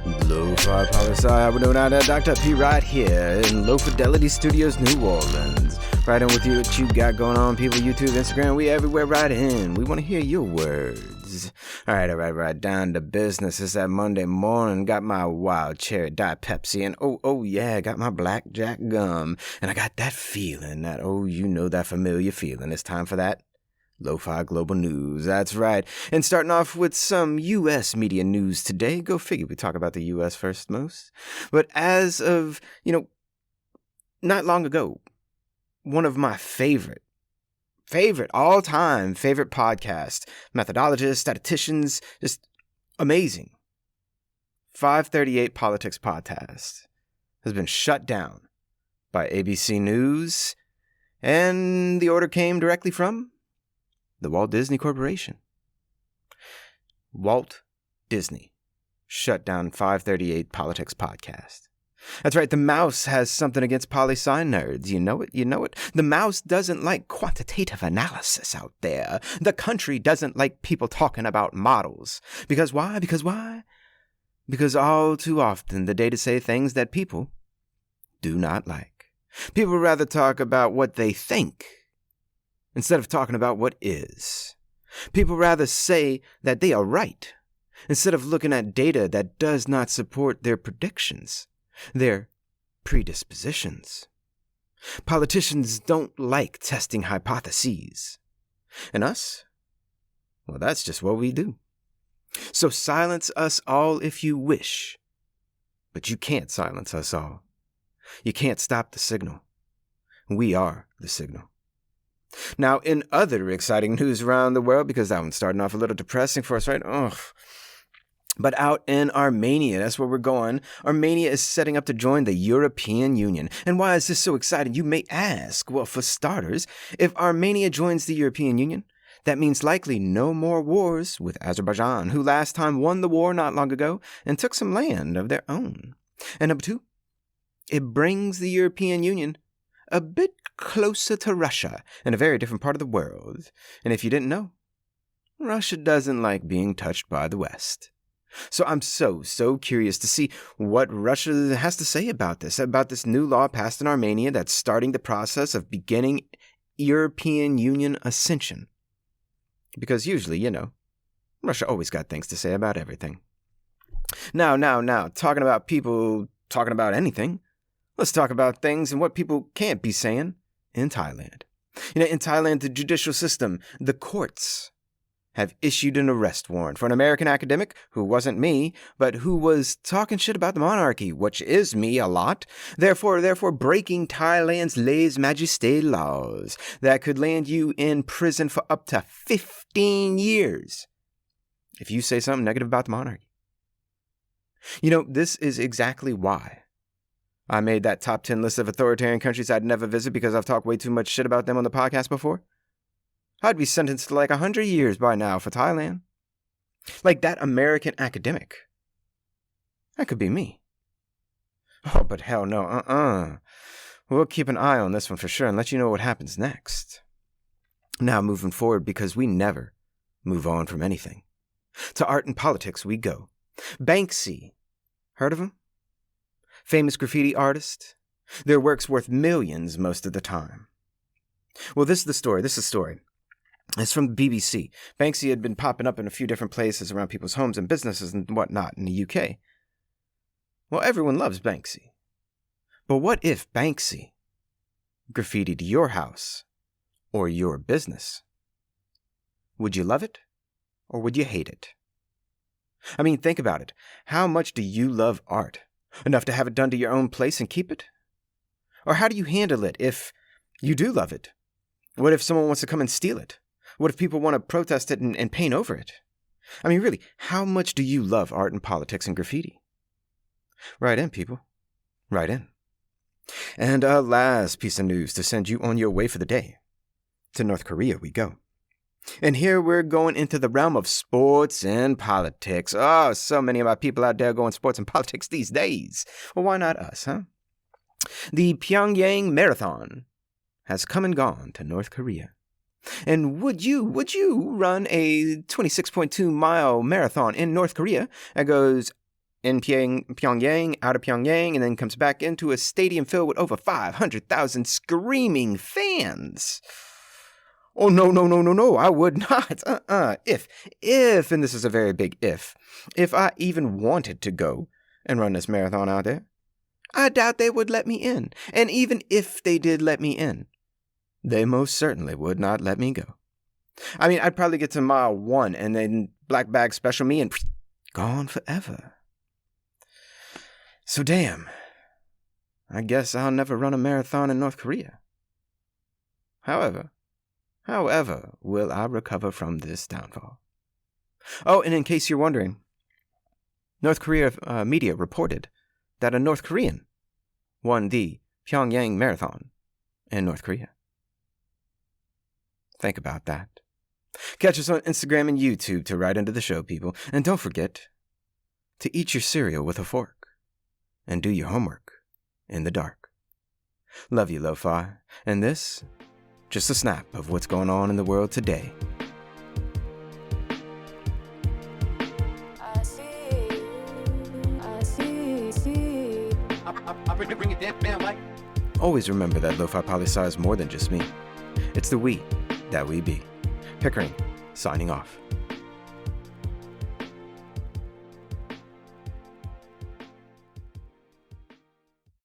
Lofi Poli Sci, how we doing out there? Dr. P right here in Low Fidelity Studios, New Orleans. Right in with you, what you got going on, people, YouTube, Instagram, we everywhere, right in. We want to hear your words. All right, down to business. It's that Monday morning, got my wild cherry Diet Pepsi, and oh yeah, got my blackjack gum. And I got that feeling, that familiar feeling. It's time for that Lo-Fi Global News, that's right. And starting off with some U.S. media news today. Go figure, we talk about the U.S. first most. But as of, not long ago, one of my favorite, all-time favorite podcasts, methodologists, statisticians, just amazing, 538 Politics Podcast has been shut down by ABC News, and the order came directly from the Walt Disney Corporation. Walt Disney shut down 538 Politics Podcast. That's right, the mouse has something against poli-sci nerds. You know it. The mouse doesn't like quantitative analysis out there. The country doesn't like people talking about models. Because why? Because all too often the data say things that people do not like. People rather talk about what they think instead of talking about what is. People rather say that they are right instead of looking at data that does not support their predictions, their predispositions. Politicians don't like testing hypotheses. And us? Well, that's just what we do. So silence us all if you wish. But you can't silence us all. You can't stop the signal. We are the signal. Now, in other exciting news around the world, because that one's starting off a little depressing for us, right? But out in Armenia, that's where we're going. Armenia is setting up to join the European Union. And why is this so exciting? You may ask. Well, for starters, if Armenia joins the European Union, that means likely no more wars with Azerbaijan, who last time won the war not long ago and took some land of their own. And number two, it brings the European Union a bit closer to Russia in a very different part of the world. And if you didn't know, Russia doesn't like being touched by the West. So I'm so curious to see what Russia has to say about this new law passed in Armenia that's starting the process of beginning European Union ascension. Because usually, Russia always got things to say about everything. Now, talking about people talking about anything, let's talk about things and what people can't be saying in Thailand. In Thailand, the judicial system, the courts, have issued an arrest warrant for an American academic who wasn't me, but who was talking shit about the monarchy, which is me a lot, therefore breaking Thailand's lèse-majesté laws that could land you in prison for up to 15 years if you say something negative about the monarchy. This is exactly why I made that top 10 list of authoritarian countries I'd never visit because I've talked way too much shit about them on the podcast before. I'd be sentenced to 100 years by now for Thailand. Like that American academic. That could be me. Oh, but hell no, We'll keep an eye on this one for sure and let you know what happens next. Now moving forward, because we never move on from anything. To art and politics we go. Banksy. Heard of him? Famous graffiti artist. Their work's worth millions most of the time. Well, this is the story. It's from the BBC. Banksy had been popping up in a few different places around people's homes and businesses and whatnot in the UK. Well, everyone loves Banksy. But what if Banksy graffitied your house or your business? Would you love it or would you hate it? I mean, think about it. How much do you love art? Enough to have it done to your own place and keep it? Or how do you handle it if you do love it? What if someone wants to come and steal it? What if people want to protest it and paint over it? I mean, really, how much do you love art and politics and graffiti? Write in, people. Write in. And a last piece of news to send you on your way for the day. To North Korea we go. And here we're going into the realm of sports and politics. Oh, so many of my people out there going sports and politics these days. Well, why not us, huh? The Pyongyang Marathon has come and gone to North Korea. And would you run a 26.2 mile marathon in North Korea that goes in Pyongyang, out of Pyongyang, and then comes back into a stadium filled with over 500,000 screaming fans. Oh, no, I would not. If, and this is a very big if I even wanted to go and run this marathon out there, I doubt they would let me in. And even if they did let me in, they most certainly would not let me go. I mean, I'd probably get to mile 1 and then black bag special me and gone forever. So damn, I guess I'll never run a marathon in North Korea. However, will I recover from this downfall? Oh, and in case you're wondering, North Korea media reported that a North Korean won the Pyongyang Marathon in North Korea. Think about that. Catch us on Instagram and YouTube to write into the show, people. And don't forget to eat your cereal with a fork and do your homework in the dark. Love you, Lo-Fi. And this, just a snap of what's going on in the world today. Bring it down, Mike. Always remember that Lofi Poli Sci is more than just me. It's the we that we be. Pickering, signing off.